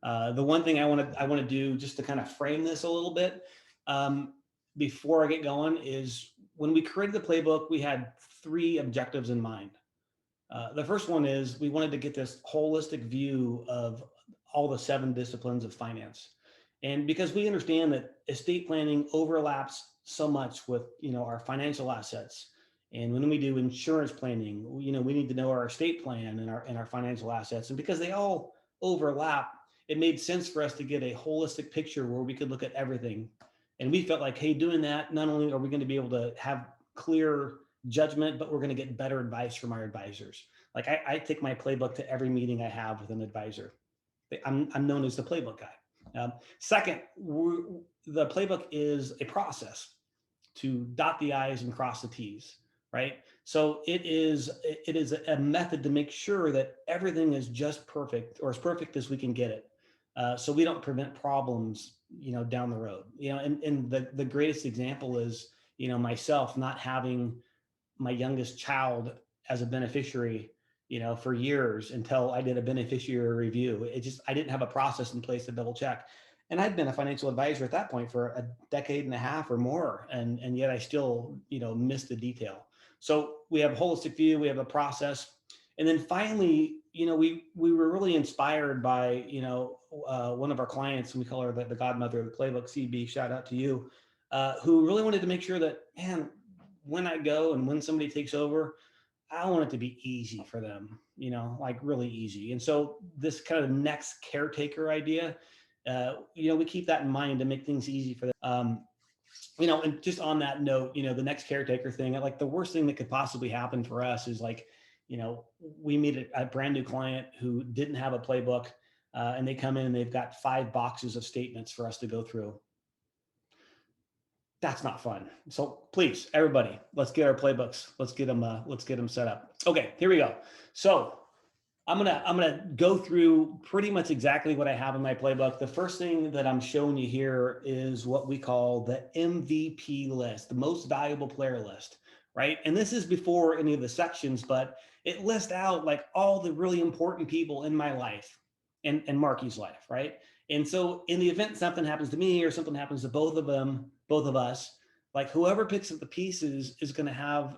The one thing I want to do just to kind of frame this a little bit before I get going is when we created the playbook, we had three objectives in mind. The first one is we wanted to get this holistic view of all the 7 disciplines of finance. And because we understand that estate planning overlaps so much with, our financial assets. And when we do insurance planning, we need to know our estate plan and our financial assets. And because they all overlap, it made sense for us to get a holistic picture where we could look at everything. And we felt like, hey, doing that, not only are we going to be able to have clear judgment, but we're going to get better advice from our advisors. Like I take my playbook to every meeting I have with an advisor. I'm known as the playbook guy. Second, the playbook is a process to dot the I's and cross the T's, right? So it is a method to make sure that everything is just perfect or as perfect as we can get it. So we don't prevent problems, down the road. And the greatest example is, myself not having my youngest child as a beneficiary, for years until I did a beneficiary review. I didn't have a process in place to double check. And I'd been a financial advisor at that point for a decade and a half or more. And yet I still, missed the detail. So we have a holistic view, we have a process. And then finally, we were really inspired by, one of our clients, and we call her the godmother of the playbook, CB, shout out to you, who really wanted to make sure that, man, when I go and when somebody takes over, I want it to be easy for them, like really easy. And so this kind of next caretaker idea, we keep that in mind to make things easy for them. And just on that note, the next caretaker thing, like the worst thing that could possibly happen for us is like, we meet a brand new client who didn't have a playbook and they come in and they've got 5 boxes of statements for us to go through. That's not fun. So please, everybody, let's get our playbooks. Let's get them set up. Okay, here we go. So I'm gonna go through pretty much exactly what I have in my playbook. The first thing that I'm showing you here is what we call the MVP list, the most valuable player list, right? And this is before any of the sections, but it lists out like all the really important people in my life and Marky's life, right? And so in the event something happens to me or something happens to both of us, like whoever picks up the pieces is going to have,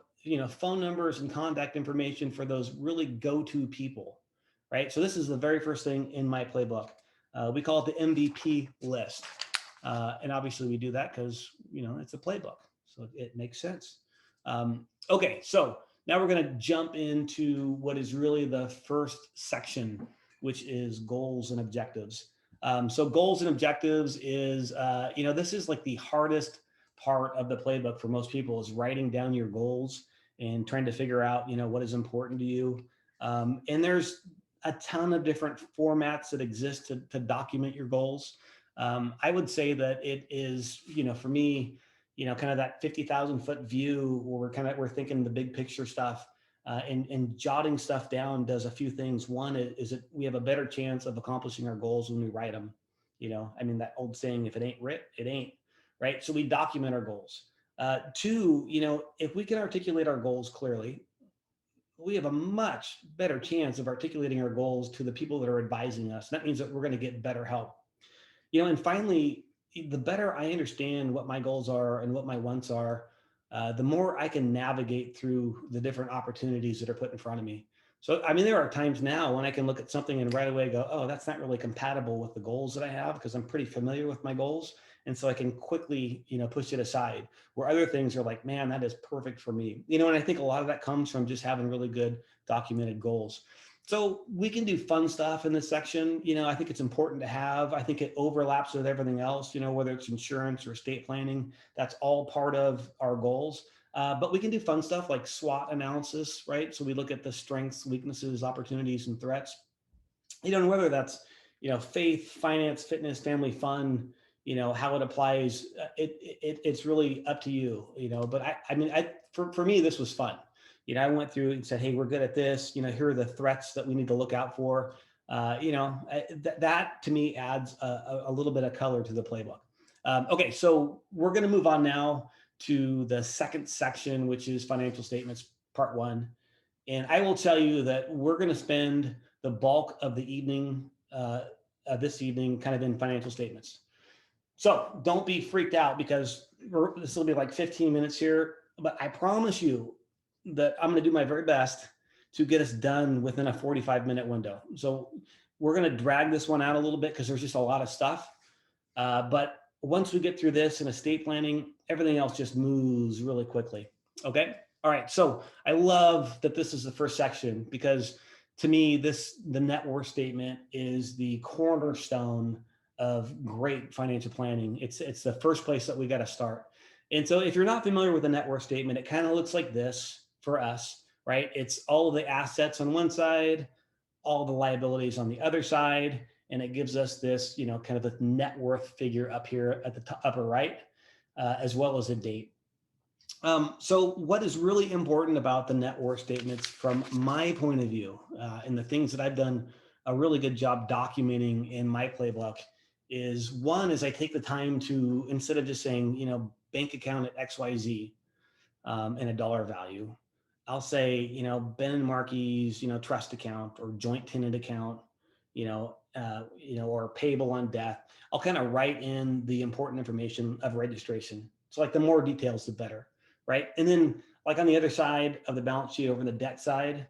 phone numbers and contact information for those really go-to people, right? So this is the very first thing in my playbook. We call it the MVP list. And obviously we do that because, it's a playbook. So it makes sense. Okay, so now we're going to jump into what is really the first section, which is goals and objectives. So goals and objectives is, this is like the hardest part of the playbook for most people is writing down your goals and trying to figure out, what is important to you. And there's a ton of different formats that exist to document your goals. I would say that it is, for me, kind of that 50,000 foot view where we're thinking the big picture stuff. And jotting stuff down does a few things. One is that we have a better chance of accomplishing our goals when we write them. That old saying, if it ain't writ, it ain't, right? So we document our goals. Two, if we can articulate our goals clearly, we have a much better chance of articulating our goals to the people that are advising us. That means that we're going to get better help. And finally, the better I understand what my goals are and what my wants are, the more I can navigate through the different opportunities that are put in front of me. So, there are times now when I can look at something and right away go, oh, that's not really compatible with the goals that I have because I'm pretty familiar with my goals. And so I can quickly, push it aside, where other things are like, man, that is perfect for me. And I think a lot of that comes from just having really good documented goals. So we can do fun stuff in this section. I think it's important to have. I think it overlaps with everything else, whether it's insurance or estate planning, that's all part of our goals. But we can do fun stuff like SWOT analysis, right? So we look at the strengths, weaknesses, opportunities, and threats. And whether that's, faith, finance, fitness, family, fun, how it applies, it's really up to you, but for me, this was fun. I went through and said, hey, we're good at this. Here are the threats that we need to look out for. That to me adds a little bit of color to the playbook. Okay, so we're going to move on now to the second section, which is financial statements, part 1. And I will tell you that we're going to spend the bulk of the evening this evening, kind of in financial statements. So don't be freaked out because this will be like 15 minutes here, but I promise you that I'm going to do my very best to get us done within a 45-minute window. So we're going to drag this one out a little bit because there's just a lot of stuff. But once we get through this in estate planning, everything else just moves really quickly. Okay. All right. So I love that this is the first section because to me, the net worth statement is the cornerstone of great financial planning. It's the first place that we got to start. And so if you're not familiar with the net worth statement, it kind of looks like this for us, right? It's all of the assets on one side, all the liabilities on the other side, and it gives us this, kind of a net worth figure up here at the upper right, as well as a date. So what is really important about the net worth statements from my point of view, and the things that I've done a really good job documenting in my playbook is one is I take the time to, instead of just saying, bank account at XYZ and a dollar value, I'll say, Ben and Markey's, trust account or joint tenant account, or payable on death. I'll kind of write in the important information of registration. So like the more details, the better, right? And then like on the other side of the balance sheet over the debt side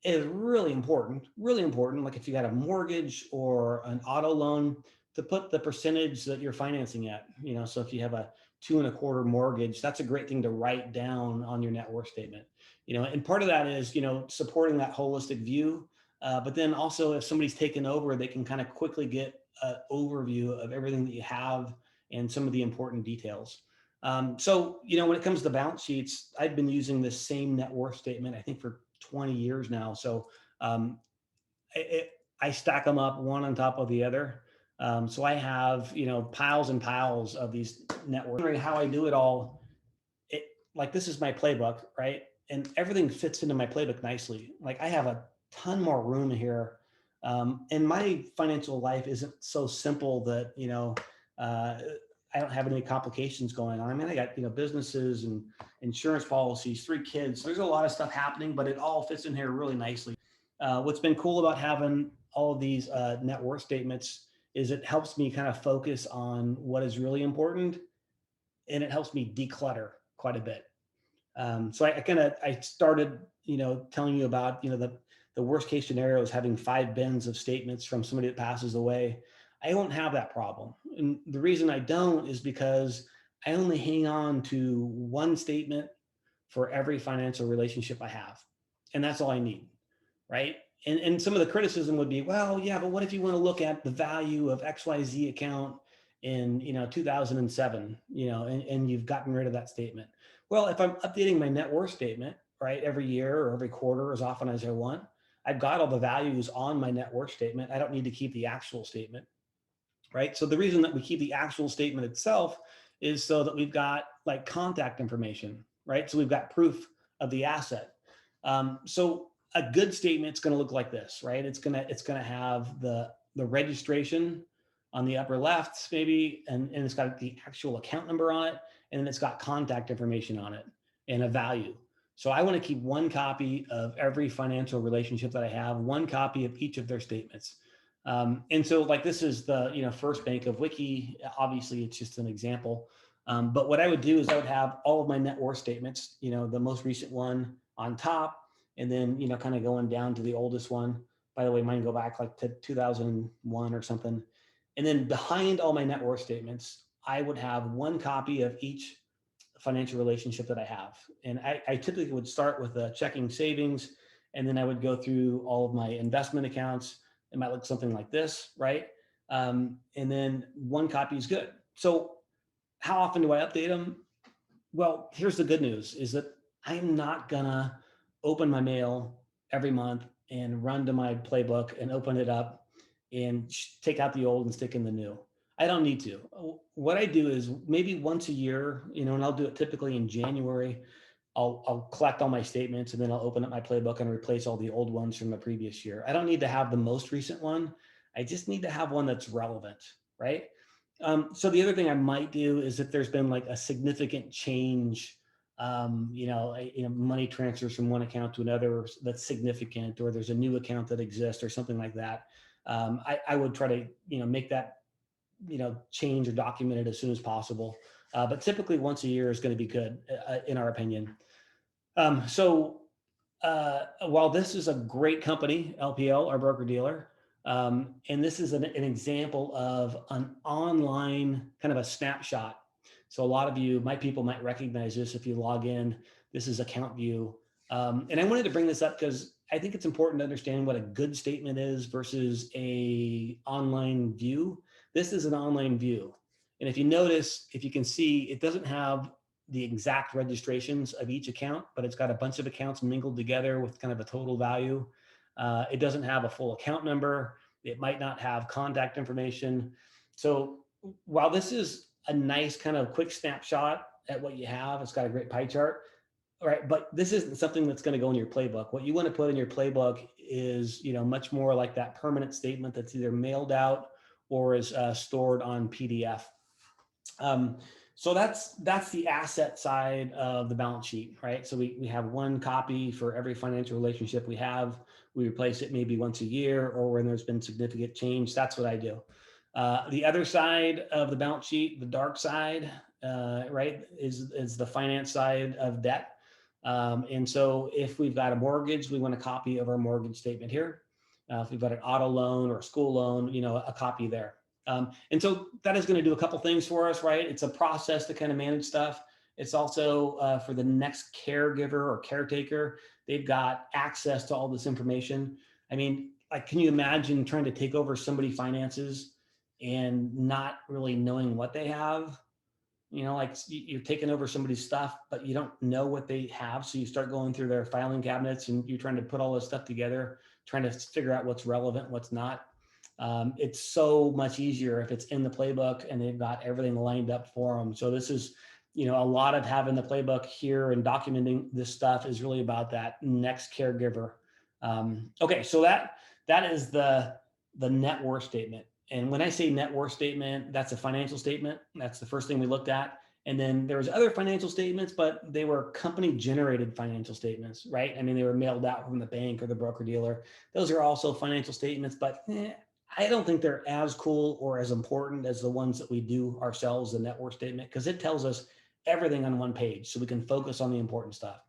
is really important. Like if you got a mortgage or an auto loan, to put the percentage that you're financing at, so if you have a 2.25% mortgage, that's a great thing to write down on your net worth statement, and part of that is, supporting that holistic view. But then also if somebody's taken over, they can kind of quickly get an overview of everything that you have and some of the important details. So, when it comes to balance sheets, I've been using this same net worth statement, I think for 20 years now. So I stack them up one on top of the other. So I have, piles and piles of these net worth. How I do it all, like this is my playbook, right? And everything fits into my playbook nicely. Like I have a ton more room here. And my financial life isn't so simple that, I don't have any complications going on. I mean, I got, businesses and insurance policies, 3 kids. There's a lot of stuff happening, but it all fits in here really nicely. What's been cool about having all of these net worth statements is it helps me kind of focus on what is really important, and it helps me declutter quite a bit. So I started, telling you about, the worst case scenario is having 5 bins of statements from somebody that passes away. I don't have that problem. And the reason I don't is because I only hang on to one statement for every financial relationship I have. And that's all I need, right? And some of the criticism would be, well, yeah, but what if you want to look at the value of XYZ account in, 2007, and you've gotten rid of that statement. Well, if I'm updating my net worth statement, right, every year or every quarter, as often as I want, I've got all the values on my net worth statement. I don't need to keep the actual statement, right? So the reason that we keep the actual statement itself is so that we've got like contact information, right? So we've got proof of the asset. So a good statement is going to look like this, right? It's going to have the registration on the upper left, maybe, and it's got the actual account number on it, and then it's got contact information on it and a value. So I want to keep one copy of every financial relationship that I have, one copy of each of their statements. And so like this is the First Bank of Wiki. Obviously, it's just an example. But what I would do is I would have all of my net worth statements, the most recent one on top, and then kind of going down to the oldest one. By the way, mine go back like to 2001 or something. And then behind all my net worth statements, I would have one copy of each financial relationship that I have. And I typically would start with a checking savings, and then I would go through all of my investment accounts. It might look something like this, right? And then one copy is good. So how often do I update them? Well, here's the good news is that I'm not gonna open my mail every month and run to my playbook and open it up and take out the old and stick in the new. I don't need to. What I do is maybe once a year, and I'll do it typically in January. I'll collect all my statements, and then I'll open up my playbook and replace all the old ones from the previous year. I don't need to have the most recent one. I just need to have one that's relevant, right? So the other thing I might do is if there's been like a significant change, money transfers from one account to another that's significant, or there's a new account that exists or something like that. I would try to, make that, change or document it as soon as possible. But typically once a year is going to be good, in our opinion. So while this is a great company, LPL, our broker dealer, and this is an example of an online kind of a snapshot. So a lot of you, my people might recognize this if you log in. This is account view. And I wanted to bring this up because I think it's important to understand what a good statement is versus a online view. This is an online view. And if you notice, if you can see, it doesn't have the exact registrations of each account, but it's got a bunch of accounts mingled together with kind of a total value. It doesn't have a full account number. It might not have contact information. So while this is a nice kind of quick snapshot at what you have, it's got a great pie chart, right? But this isn't something that's going to go in your playbook. What you want to put in your playbook is, much more like that permanent statement that's either mailed out or is stored on PDF. So that's the asset side of the balance sheet, right? So we have one copy for every financial relationship we have. We replace it maybe once a year or when there's been significant change. That's what I do. The other side of the balance sheet, the dark side, right, is the finance side of debt. And so if we've got a mortgage, we want a copy of our mortgage statement here. If we've got an auto loan or a school loan, a copy there. And so that is going to do a couple things for us, right? It's a process to kind of manage stuff. It's also for the next caregiver or caretaker, they've got access to all this information. I mean, like, can you imagine trying to take over somebody's finances and not really knowing what they have? Like you're taking over somebody's stuff, but you don't know what they have. So you start going through their filing cabinets and you're trying to put all this stuff together, trying to figure out what's relevant, what's not. It's so much easier if it's in the playbook and they've got everything lined up for them. So this is, a lot of having the playbook here and documenting this stuff is really about that next caregiver. Okay, so that is the net worth statement. And when I say net worth statement, that's a financial statement. That's the first thing we looked at. And then there was other financial statements, but they were company generated financial statements, right? I mean, they were mailed out from the bank or the broker dealer. Those are also financial statements, but I don't think they're as cool or as important as the ones that we do ourselves, the net worth statement, because it tells us everything on one page so we can focus on the important stuff.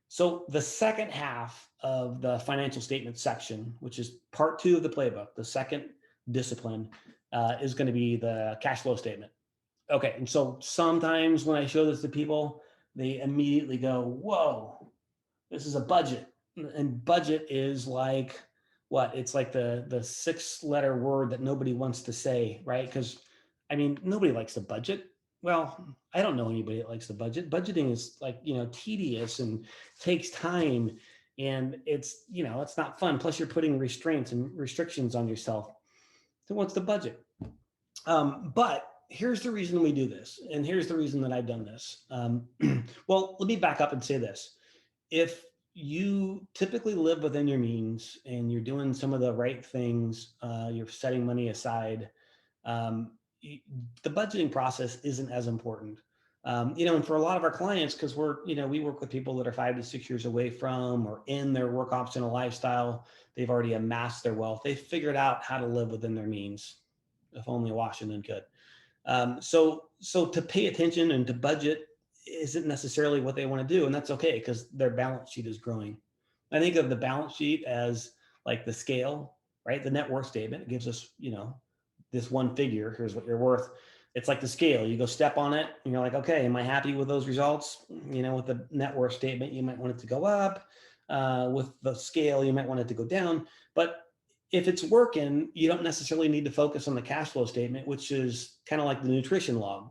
So the second half of the financial statement section, which is part 2 of the playbook, the second discipline, is going to be the cash flow statement. Okay, and so sometimes when I show this to people, they immediately go, whoa, this is a budget. And budget is like, what? It's like the 6-letter word that nobody wants to say, right? Because, I mean, nobody likes the budget. Well, I don't know anybody that likes the budget. Budgeting is like, tedious and takes time, and it's, it's not fun. Plus you're putting restraints and restrictions on yourself. So what's the budget? But here's the reason we do this. And here's the reason that I've done this. Well, let me back up and say this. If you typically live within your means and you're doing some of the right things, you're setting money aside, the budgeting process isn't as important. And for a lot of our clients, because we work with people that are 5 to 6 years away from or in their work optional lifestyle, they've already amassed their wealth. They've figured out how to live within their means. If only Washington could. So to pay attention and to budget isn't necessarily what they want to do. And that's okay, because their balance sheet is growing. I think of the balance sheet as like the scale, right? The net worth statement. It gives us, this one figure. Here's what you're worth. It's like the scale. You go step on it and you're like, okay, am I happy with those results? With the net worth statement, you might want it to go up. With the scale, you might want it to go down. But if it's working, you don't necessarily need to focus on the cash flow statement, which is kind of like the nutrition log,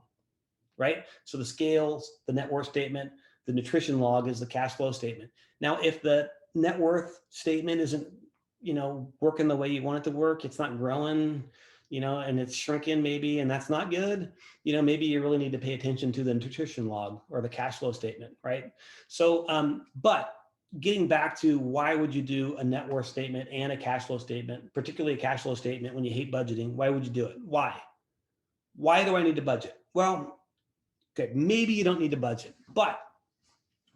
right? So the scales, the net worth statement, the nutrition log is the cash flow statement. Now, if the net worth statement isn't, working the way you want it to work, it's not growing, and it's shrinking maybe, and that's not good, maybe you really need to pay attention to the nutrition log or the cash flow statement, right? So, but getting back to why would you do a net worth statement and a cash flow statement, particularly a cash flow statement when you hate budgeting? Why would you do it? Why do I need to budget? Well, okay, maybe you don't need to budget, but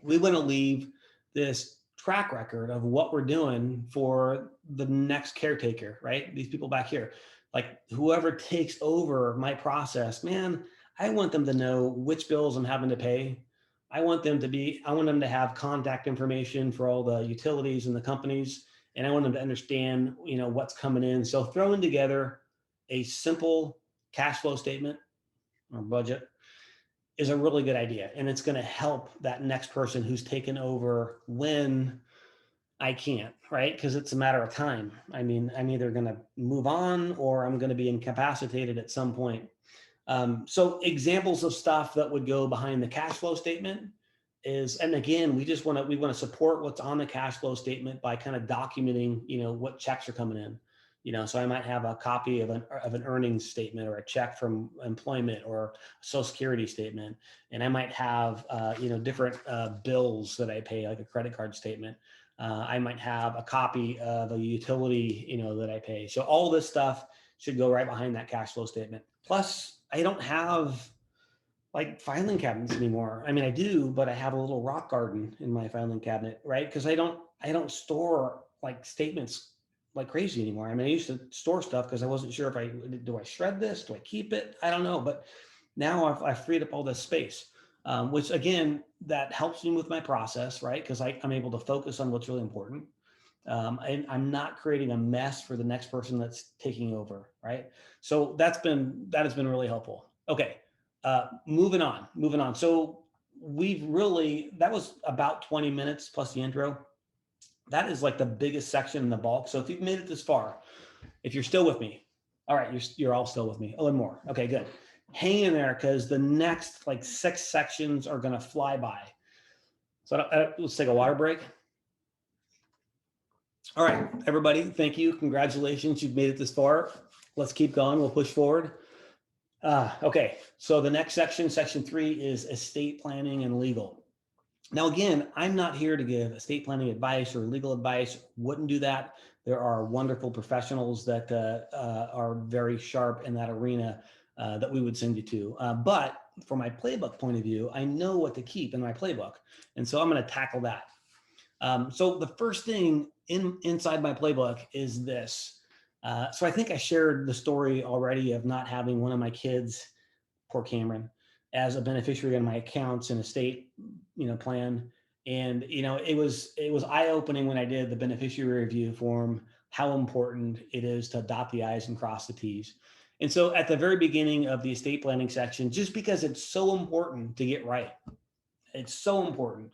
we want to leave this track record of what we're doing for the next caretaker, right? These people back here, like whoever takes over my process, man, I want them to know which bills I'm having to pay. I want them to have contact information for all the utilities and the companies, and I want them to understand, what's coming in. So throwing together a simple cash flow statement or budget is a really good idea. And it's going to help that next person who's taken over when I can't, right? Because it's a matter of time. I mean, I'm either going to move on or I'm going to be incapacitated at some point. So examples of stuff that would go behind the cash flow statement is, and again, we want to support what's on the cash flow statement by kind of documenting, what checks are coming in. So I might have a copy of an earnings statement or a check from employment or a Social Security statement, and I might have different bills that I pay, like a credit card statement. I might have a copy of a utility, that I pay. So all this stuff should go right behind that cash flow statement. Plus, I don't have like filing cabinets anymore. I mean, I do, but I have a little rock garden in my filing cabinet, right? Because I don't store like statements like crazy anymore. I mean, I used to store stuff because I wasn't sure if do I shred this? Do I keep it? I don't know. But now I've freed up all this space, which again, that helps me with my process, right? Because I'm able to focus on what's really important. And I'm not creating a mess for the next person that's taking over, right? So that has been really helpful. Okay, moving on. So that was about 20 minutes plus the intro. That is like the biggest section in the bulk. So if you've made it this far, if you're still with me, all right, you're all still with me. Oh, and more. Okay, good. Hang in there because the next like 6 sections are going to fly by. So let's take a water break. All right, everybody, thank you. Congratulations, you've made it this far. Let's keep going. We'll push forward. Okay, so the next section, section 3, is estate planning and legal. Now, again, I'm not here to give estate planning advice or legal advice. Wouldn't do that. There are wonderful professionals that are very sharp in that arena that we would send you to. But from my playbook point of view, I know what to keep in my playbook. And so I'm going to tackle that. So the first thing inside my playbook is this. So I think I shared the story already of not having one of my kids, poor Cameron, as a beneficiary on my accounts and estate, plan. And, it was eye-opening when I did the beneficiary review form, how important it is to dot the I's and cross the T's. And so at the very beginning of the estate planning section, just because it's so important to get right, it's so important.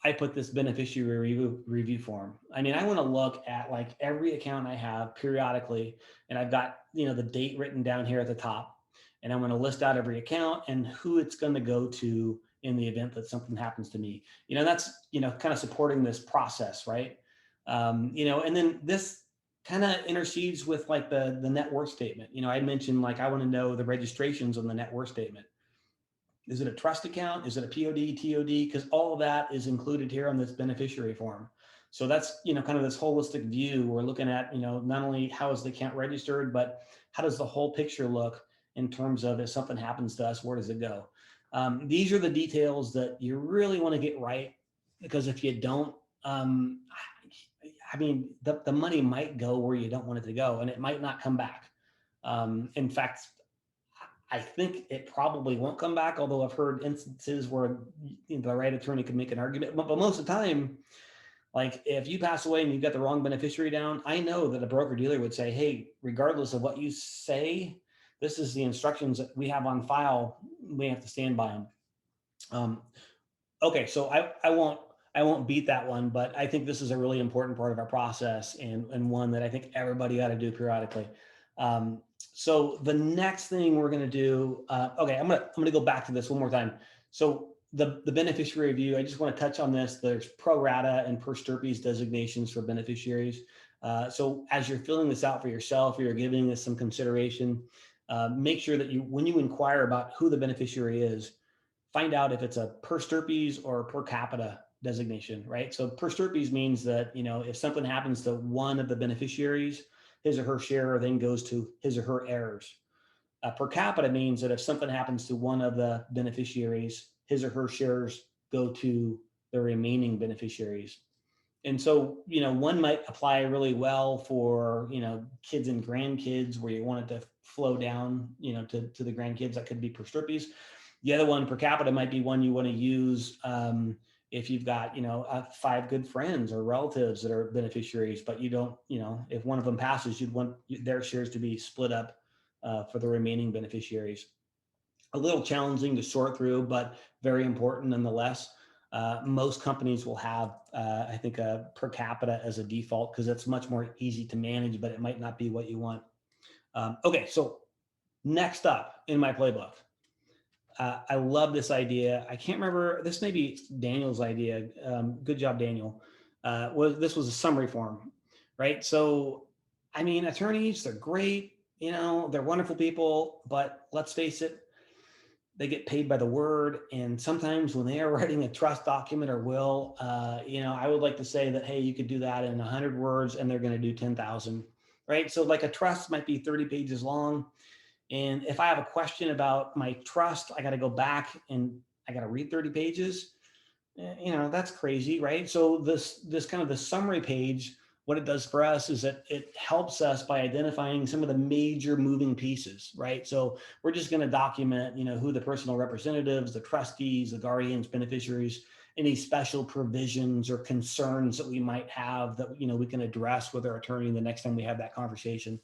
I put this beneficiary review form. I mean, I want to look at like every account I have periodically, and I've got, the date written down here at the top, and I'm going to list out every account and who it's going to go to in the event that something happens to me. That's, kind of supporting this process, right? And then this kind of intercedes with like the net worth statement. I mentioned like, I want to know the registrations on the net worth statement. Is it a trust account? Is it a POD, TOD? Because all of that is included here on this beneficiary form. So that's, kind of this holistic view. We're looking at, not only how is the account registered, but how does the whole picture look in terms of if something happens to us, where does it go? These are the details that you really want to get right, because if you don't, the money might go where you don't want it to go, and it might not come back. In fact, I think it probably won't come back, although I've heard instances where the right attorney can make an argument. But most of the time, like if you pass away and you've got the wrong beneficiary down, I know that a broker dealer would say, hey, regardless of what you say, this is the instructions that we have on file. We have to stand by them. Okay, so I won't beat that one, but I think this is a really important part of our process, and one that I think everybody ought to do periodically. So the next thing we're going to do, okay, I'm going to go back to this one more time. So the beneficiary review, I just want to touch on this. There's pro rata and per stirpes designations for beneficiaries. So as you're filling this out for yourself, or you're giving this some consideration, make sure that when you inquire about who the beneficiary is, find out if it's a per stirpes or per capita designation, right? So per stirpes means that, if something happens to one of the beneficiaries, his or her share then goes to his or her heirs. Per capita means that if something happens to one of the beneficiaries, his or her shares go to the remaining beneficiaries. And so, one might apply really well for, kids and grandkids where you want it to flow down, to the grandkids. That could be per strippies. The other one, per capita, might be one you want to use if you've got, 5 good friends or relatives that are beneficiaries, but you don't, if one of them passes, you'd want their shares to be split up for the remaining beneficiaries. A little challenging to sort through, but very important nonetheless. Most companies will have, I think, a per capita as a default because it's much more easy to manage, but it might not be what you want. Okay, so next up in my playbook, I love this idea. I can't remember, this may be Daniel's idea. Good job, Daniel. This was a summary form, right? So, I mean, attorneys, they're great, they're wonderful people, but let's face it, they get paid by the word. And sometimes when they are writing a trust document or will, I would like to say that, hey, you could do that in 100 words and they're going to do 10,000, right? So like a trust might be 30 pages long. And if I have a question about my trust, I got to go back and I got to read 30 pages. That's crazy, right? So this kind of the summary page, what it does for us is that it helps us by identifying some of the major moving pieces, right? So we're just going to document, who the personal representatives, the trustees, the guardians, beneficiaries, any special provisions or concerns that we might have that, we can address with our attorney the next time we have that conversation.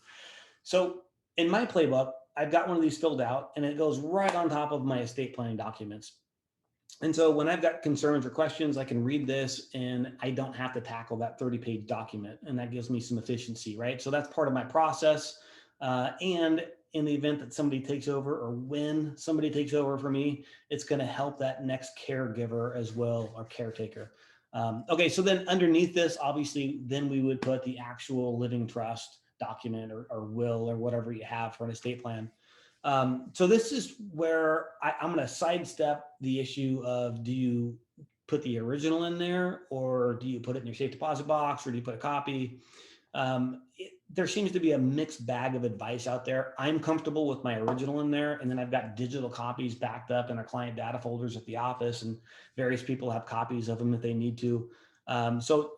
So in my playbook, I've got one of these filled out and it goes right on top of my estate planning documents. And so when I've got concerns or questions, I can read this and I don't have to tackle that 30-page document. And that gives me some efficiency, right? So that's part of my process. And in the event that somebody takes over or when somebody takes over for me, it's going to help that next caregiver as well, or caretaker. Okay, so then underneath this, obviously, then we would put the actual living trust document or will or whatever you have for an estate plan. So this is where I'm going to sidestep the issue of, do you put the original in there or do you put it in your safe deposit box or do you put a copy? There seems to be a mixed bag of advice out there. I'm comfortable with my original in there. And then I've got digital copies backed up in our client data folders at the office, and various people have copies of them if they need to. So,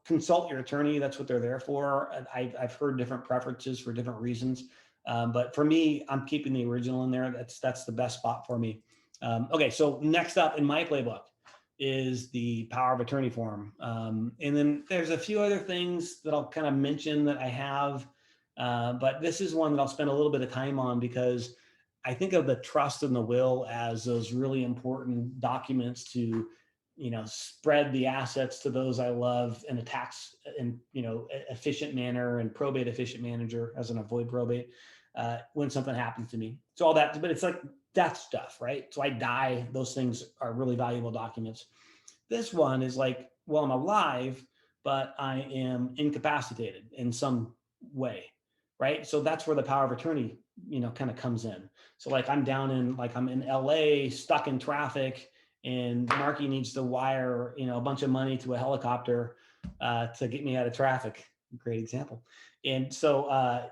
consult your attorney. That's what they're there for. I've heard different preferences for different reasons. But for me, I'm keeping the original in there. That's the best spot for me. Okay, so next up in my playbook is the power of attorney form. And then there's a few other things that I'll kind of mention that I have, but this is one that I'll spend a little bit of time on because I think of the trust and the will as those really important documents to, spread the assets to those I love in a tax and, efficient manner, and probate efficient manager as an avoid probate when something happens to me. So all that, but it's like death stuff, right? So I die, those things are really valuable documents. This one is like, well, I'm alive, but I am incapacitated in some way, right? So that's where the power of attorney, kind of comes in. So like I'm in LA, stuck in traffic, and Marky needs to wire, a bunch of money to a helicopter to get me out of traffic. Great example. And so,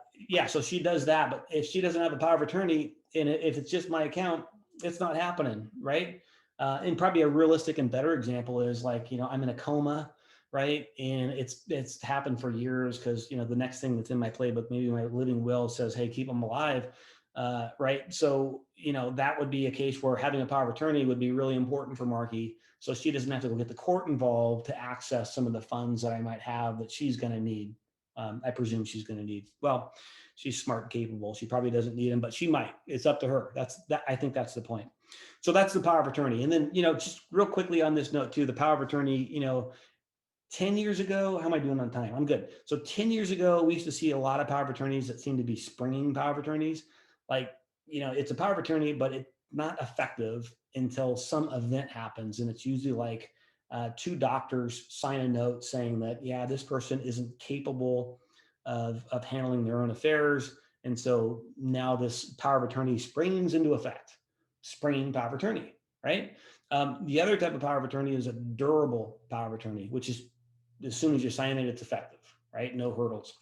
so she does that. But if she doesn't have a power of attorney, and if it's just my account, it's not happening, right? And probably a realistic and better example is like, I'm in a coma, right? And it's happened for years because, the next thing that's in my playbook, maybe my living will says, hey, keep them alive. Right. So, that would be a case where having a power of attorney would be really important for Marky. So she doesn't have to go get the court involved to access some of the funds that I might have that she's going to need. I presume she's going to need. Well, she's smart and capable. She probably doesn't need them, but she might. It's up to her. I think that's the point. So that's the power of attorney. And then, just real quickly on this note too, the power of attorney, 10 years ago, how am I doing on time? I'm good. So 10 years ago, we used to see a lot of power of attorneys that seem to be springing power of attorneys. Like, it's a power of attorney, but it's not effective until some event happens. And it's usually like 2 doctors sign a note saying that, yeah, this person isn't capable of handling their own affairs. And so now this power of attorney springs into effect, springing power of attorney, right? The other type of power of attorney is a durable power of attorney, which is as soon as you sign it, it's effective, right? No hurdles.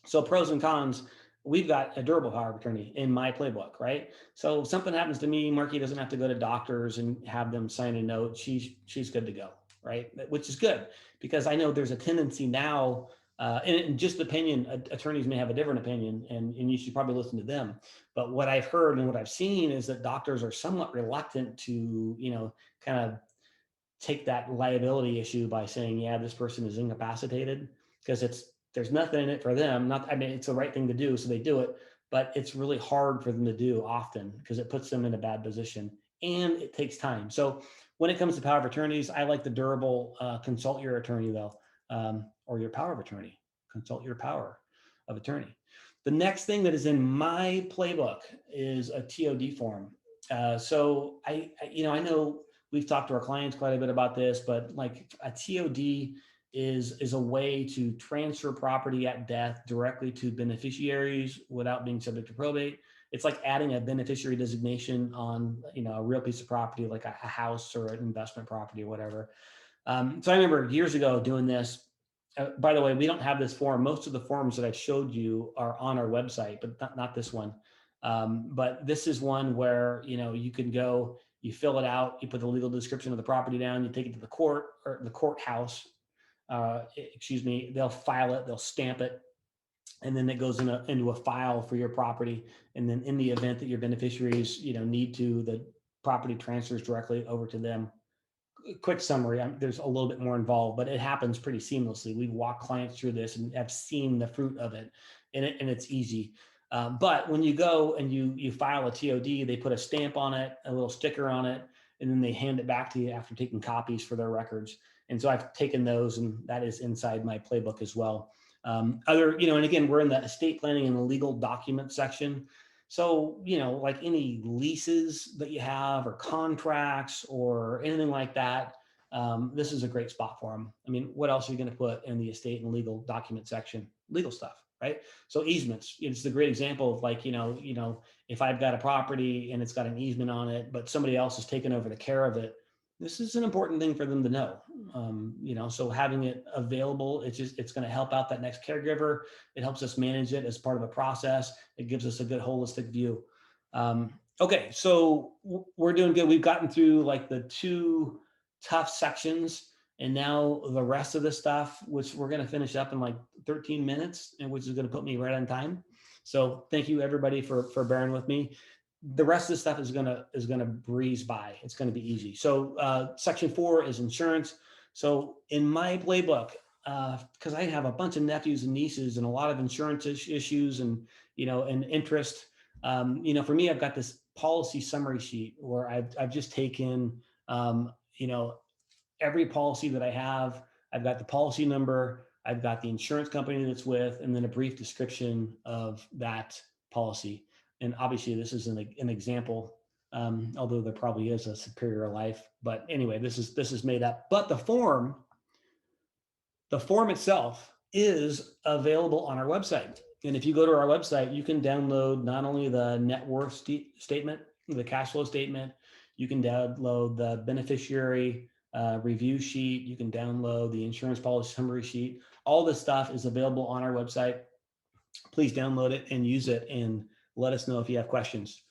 So pros and cons, we've got a durable power of attorney in my playbook, right? So if something happens to me, Marky doesn't have to go to doctors and have them sign a note. She's good to go, right? Which is good, because I know there's a tendency now, and in just opinion, attorneys may have a different opinion, and you should probably listen to them. But what I've heard and what I've seen is that doctors are somewhat reluctant to, kind of take that liability issue by saying, yeah, this person is incapacitated, because there's nothing in it for them. Not, I mean, it's the right thing to do, so they do it, but it's really hard for them to do often because it puts them in a bad position and it takes time. So when it comes to power of attorneys, I like the durable consult your attorney though, or your power of attorney. Consult your power of attorney. The next thing that is in my playbook is a TOD form. So I know we've talked to our clients quite a bit about this, but like a TOD is a way to transfer property at death directly to beneficiaries without being subject to probate. It's like adding a beneficiary designation on, a real piece of property, like a house or an investment property or whatever. So I remember years ago doing this. By the way, we don't have this form. Most of the forms that I showed you are on our website, but not this one. But this is one where, you can go, you fill it out, you put the legal description of the property down, you take it to the court or the courthouse, they'll file it, they'll stamp it, and then it goes into a file for your property. And then in the event that your beneficiaries, need to, the property transfers directly over to them. Quick summary, there's a little bit more involved, but it happens pretty seamlessly. We walk clients through this and have seen the fruit of it, and it's easy. But when you go and you file a TOD, they put a stamp on it, a little sticker on it, and then they hand it back to you after taking copies for their records. And so I've taken those, and that is inside my playbook as well. And again, we're in the estate planning and legal document section. So, like any leases that you have or contracts or anything like that, this is a great spot for them. I mean, what else are you going to put in the estate and legal document section? Legal stuff, right? So easements, it's a great example of like, if I've got a property and it's got an easement on it, but somebody else has taken over the care of it, this is an important thing for them to know. So having it available, it's going to help out that next caregiver. It helps us manage it as part of a process. It gives us a good holistic view. Okay, so we're doing good. We've gotten through like the two tough sections, and now the rest of the stuff, which we're going to finish up in like 13 minutes, and which is going to put me right on time. So thank you everybody for bearing with me. The rest of the stuff is gonna breeze by. It's gonna be easy. So section 4 is insurance. So in my playbook, because I have a bunch of nephews and nieces and a lot of insurance issues and and interest. For me, I've got this policy summary sheet where I've just taken every policy that I have. I've got the policy number, I've got the insurance company that it's with, and then a brief description of that policy. And obviously this is an example, although there probably is a superior life. But anyway, this is made up. But the form itself is available on our website. And if you go to our website, you can download not only the net worth statement, the cash flow statement, you can download the beneficiary review sheet, you can download the insurance policy summary sheet. All this stuff is available on our website. Please download it and use it, and let us know if you have questions.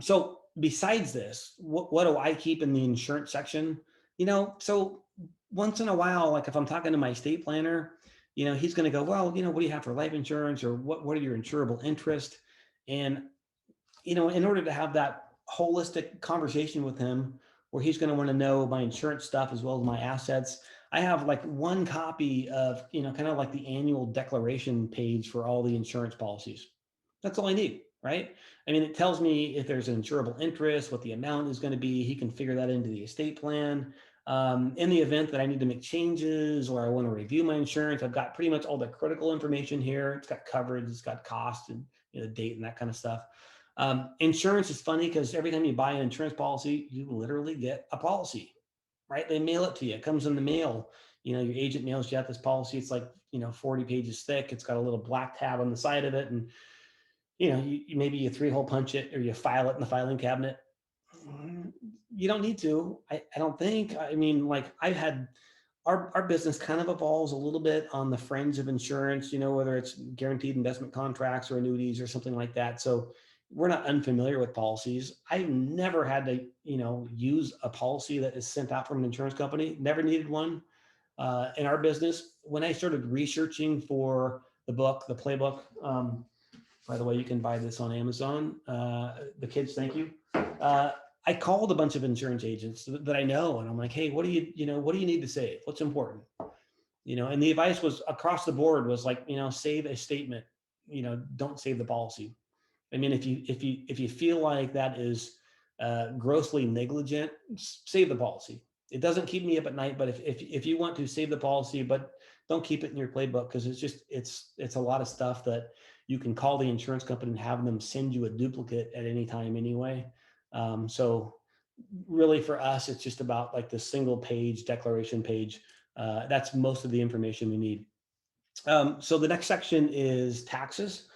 So besides this, what do I keep in the insurance section? So once in a while, like if I'm talking to my estate planner, he's going to go, well, what do you have for life insurance, or what are your insurable interest? And, in order to have that holistic conversation with him, where he's going to want to know my insurance stuff as well as my assets, I have like one copy of, kind of like the annual declaration page for all the insurance policies. That's all I need, right? I mean, it tells me if there's an insurable interest, what the amount is going to be. He can figure that into the estate plan. In the event that I need to make changes or I want to review my insurance, I've got pretty much all the critical information here. It's got coverage, it's got cost and date and that kind of stuff. Insurance is funny because every time you buy an insurance policy, you literally get a policy, right? They mail it to you. It comes in the mail. Your agent mails you out this policy. It's like, 40 pages thick. It's got a little black tab on the side of it. And, maybe you 3-hole punch it or you file it in the filing cabinet. You don't need to. I don't think. I mean, like I've had our business kind of evolves a little bit on the fringe of insurance, whether it's guaranteed investment contracts or annuities or something like that. So, we're not unfamiliar with policies. I've never had to, use a policy that is sent out from an insurance company. Never needed one in our business. When I started researching for the book, the playbook, by the way, you can buy this on Amazon. The kids, thank you. I called a bunch of insurance agents that I know, and I'm like, hey, what do you need to save? What's important? And the advice was across the board was like, save a statement, don't save the policy. I mean, if you feel like that is grossly negligent, save the policy. It doesn't keep me up at night, but if you want to save the policy, but don't keep it in your playbook, because it's a lot of stuff that you can call the insurance company and have them send you a duplicate at any time anyway. So really for us, it's just about like the single page declaration page. That's most of the information we need. So the next section is taxes.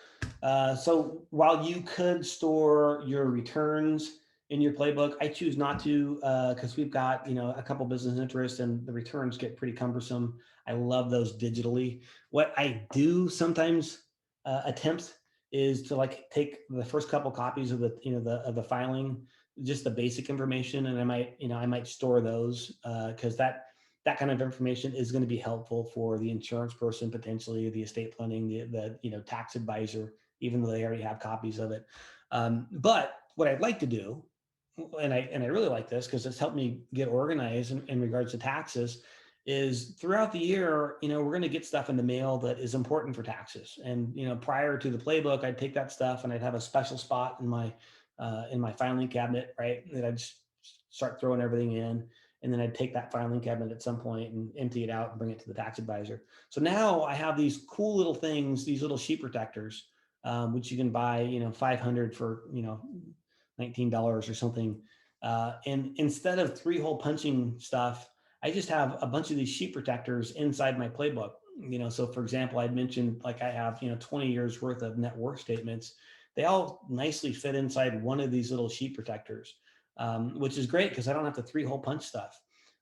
So while you could store your returns in your playbook, I choose not to, because we've got, a couple business interests and the returns get pretty cumbersome. I love those digitally. What I do sometimes attempt is to like take the first couple copies of the filing, just the basic information, and I might store those because that kind of information is going to be helpful for the insurance person, potentially the estate planning, the tax advisor, even though they already have copies of it. But what I'd like to do, and I really like this because it's helped me get organized in regards to taxes, is throughout the year, we're going to get stuff in the mail that is important for taxes. And, prior to the playbook, I'd take that stuff and I'd have a special spot in my filing cabinet, right? That I'd start throwing everything in. And then I'd take that filing cabinet at some point and empty it out and bring it to the tax advisor. So now I have these cool little things, these little sheet protectors, which you can buy, 500 for, $19 or something. And instead of 3-hole punching stuff, I just have a bunch of these sheet protectors inside my playbook. So for example, I'd mentioned like I have, 20 years worth of net worth statements. They all nicely fit inside one of these little sheet protectors, which is great because I don't have to 3-hole punch stuff.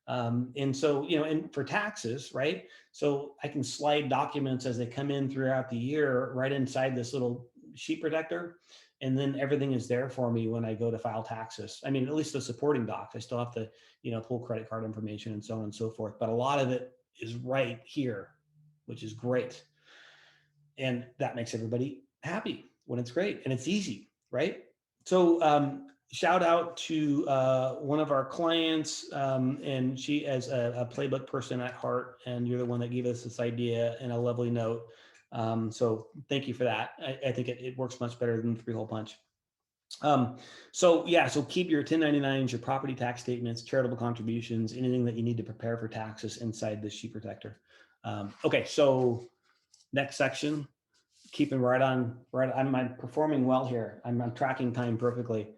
And so, and for taxes, right? So I can slide documents as they come in throughout the year right inside this little sheet protector. And then everything is there for me when I go to file taxes. I mean, at least the supporting docs, I still have to, pull credit card information and so on and so forth. But a lot of it is right here, which is great. And that makes everybody happy when it's great and it's easy, right? So shout out to one of our clients, and she is a playbook person at heart, and you're the one that gave us this idea and a lovely note. So thank you for that. I think it works much better than the 3-hole punch. So keep your 1099s, your property tax statements, charitable contributions, anything that you need to prepare for taxes inside this sheet protector. Okay, so next section, keeping right on. I'm performing well here. I'm tracking time perfectly.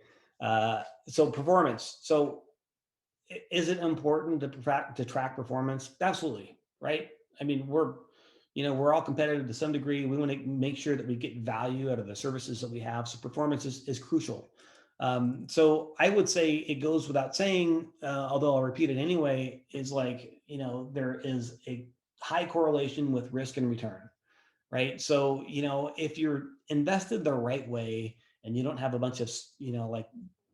So performance. So is it important to track performance? Absolutely, right? I mean, we're all competitive to some degree. We want to make sure that we get value out of the services that we have. So performance is crucial. So I would say it goes without saying, although I'll repeat it anyway, is like, there is a high correlation with risk and return, right? So, if you're invested the right way and you don't have a bunch of, like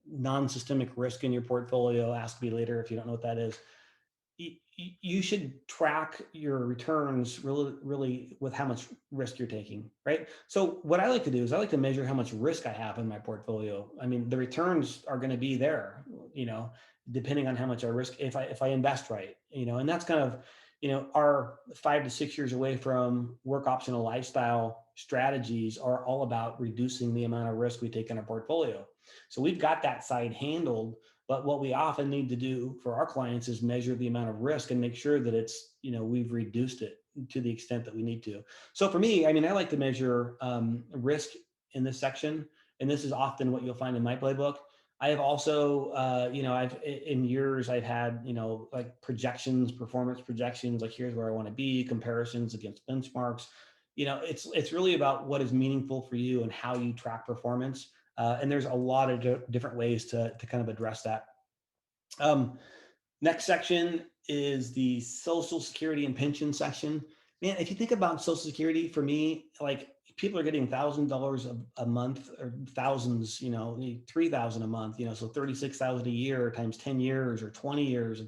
non-systemic risk in your portfolio, ask me later if you don't know what that is, you should track your returns really with how much risk you're taking, right? So what I like to do is I like to measure how much risk I have in my portfolio. I mean, the returns are going to be there, depending on how much I risk if I invest right, and that's kind of, our 5 to 6 years away from work optional lifestyle strategies are all about reducing the amount of risk we take in our portfolio. So we've got that side handled. But what we often need to do for our clients is measure the amount of risk and make sure that it's, we've reduced it to the extent that we need to. So for me, I mean, I like to measure risk in this section. And this is often what you'll find in my playbook. I have also, in years, I've had, like projections, performance projections, like here's where I want to be, comparisons against benchmarks. It's really about what is meaningful for you and how you track performance. And there's a lot of different ways to kind of address that. Next section is the Social Security and pension section. Man, if you think about Social Security, for me, like people are getting $1,000 a month, or thousands, 3,000 a month, so 36,000 a year times 10 years or 20 years,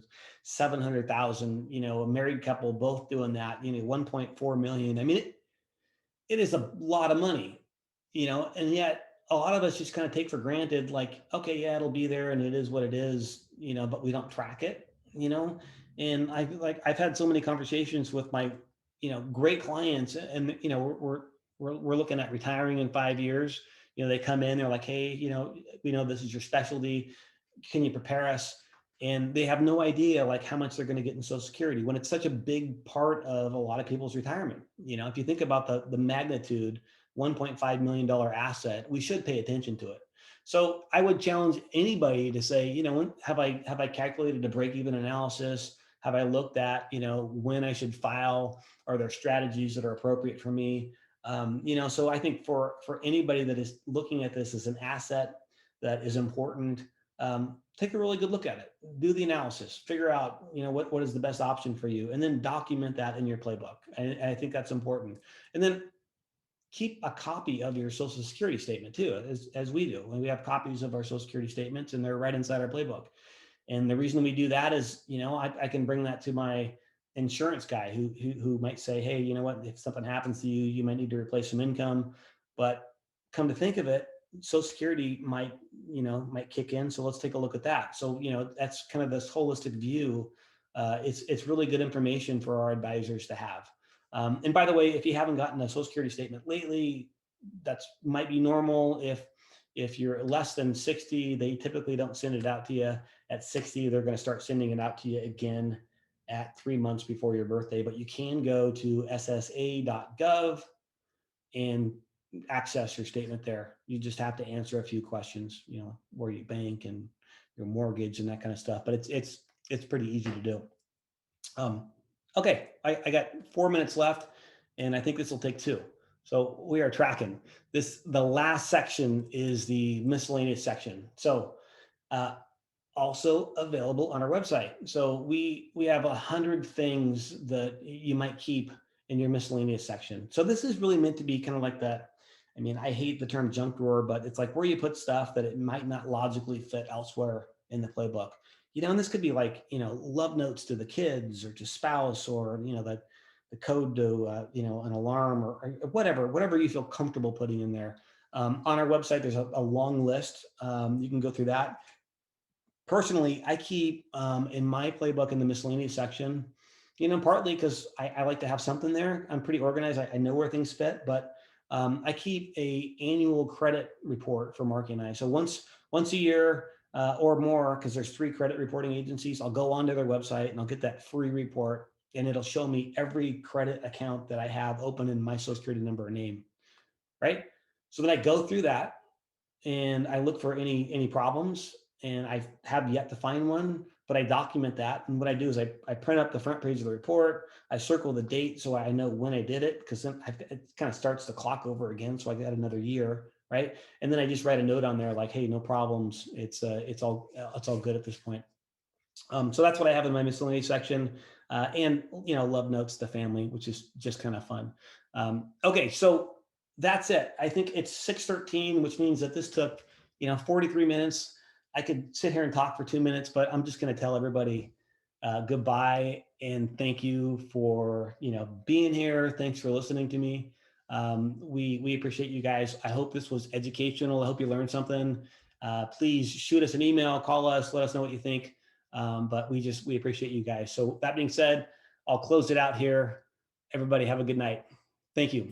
700,000, a married couple both doing that, 1.4 million. I mean, it is a lot of money, and yet a lot of us just kind of take for granted, like, okay, yeah, it'll be there and it is what it is, but we don't track it, and I've had so many conversations with my, great clients, and, we're looking at retiring in 5 years. They come in, they're like, hey, we know this is your specialty. Can you prepare us? And they have no idea like how much they're going to get in Social Security when it's such a big part of a lot of people's retirement. If you think about the magnitude, $1.5 million asset, we should pay attention to it. So I would challenge anybody to say, have I calculated a break-even analysis? Have I looked at, when I should file? Are there strategies that are appropriate for me? So I think for anybody that is looking at this as an asset that is important, take a really good look at it, do the analysis, figure out, what is the best option for you, and then document that in your playbook. And I think that's important. And then keep a copy of your Social Security statement too, as we do. And we have copies of our Social Security statements, and they're right inside our playbook. And the reason we do that is, I can bring that to my insurance guy who might say, hey, you know what, if something happens to you, you might need to replace some income. But come to think of it, Social Security might kick in. So let's take a look at that. So, that's kind of this holistic view. It's really good information for our advisors to have. And by the way, if you haven't gotten a Social Security statement lately, that's might be normal. If you're less than 60, they typically don't send it out to you at 60. They're going to start sending it out to you again at 3 months before your birthday. But you can go to ssa.gov and access your statement there. You just have to answer a few questions, where you bank and your mortgage and that kind of stuff. But it's pretty easy to do. Okay, I got 4 minutes left, and I think this will take 2. So we are tracking this. The last section is the miscellaneous section. So also available on our website. So we have 100 things that you might keep in your miscellaneous section. So this is really meant to be kind of like that. I mean, I hate the term junk drawer, but it's like where you put stuff that it might not logically fit elsewhere in the playbook. And this could be like, love notes to the kids or to spouse, or, the code to, an alarm, or whatever you feel comfortable putting in there. On our website, there's a long list. You can go through that. Personally, I keep in my playbook in the miscellaneous section, partly because I like to have something there. I'm pretty organized. I know where things fit, but I keep a annual credit report for Marky and I. So once a year or more, because there's 3 credit reporting agencies, I'll go onto their website and I'll get that free report, and it'll show me every credit account that I have open in my Social Security number and name, right? So then I go through that and I look for any problems, and I have yet to find one, but I document that. And what I do is I print up the front page of the report. I circle the date so I know when I did it, because then it kind of starts the clock over again. So I got another year, right? And then I just write a note on there like, hey, no problems. It's all good at this point. So that's what I have in my miscellaneous section, and love notes to family, which is just kind of fun. Okay, so that's it. I think it's 6:13, which means that this took 43 minutes. I could sit here and talk for 2 minutes, but I'm just going to tell everybody goodbye and thank you for being here. Thanks for listening to me. We appreciate you guys. I hope this was educational. I hope you learned something. Please shoot us an email, call us, let us know what you think. But we appreciate you guys. So that being said, I'll close it out here. Everybody have a good night. Thank you.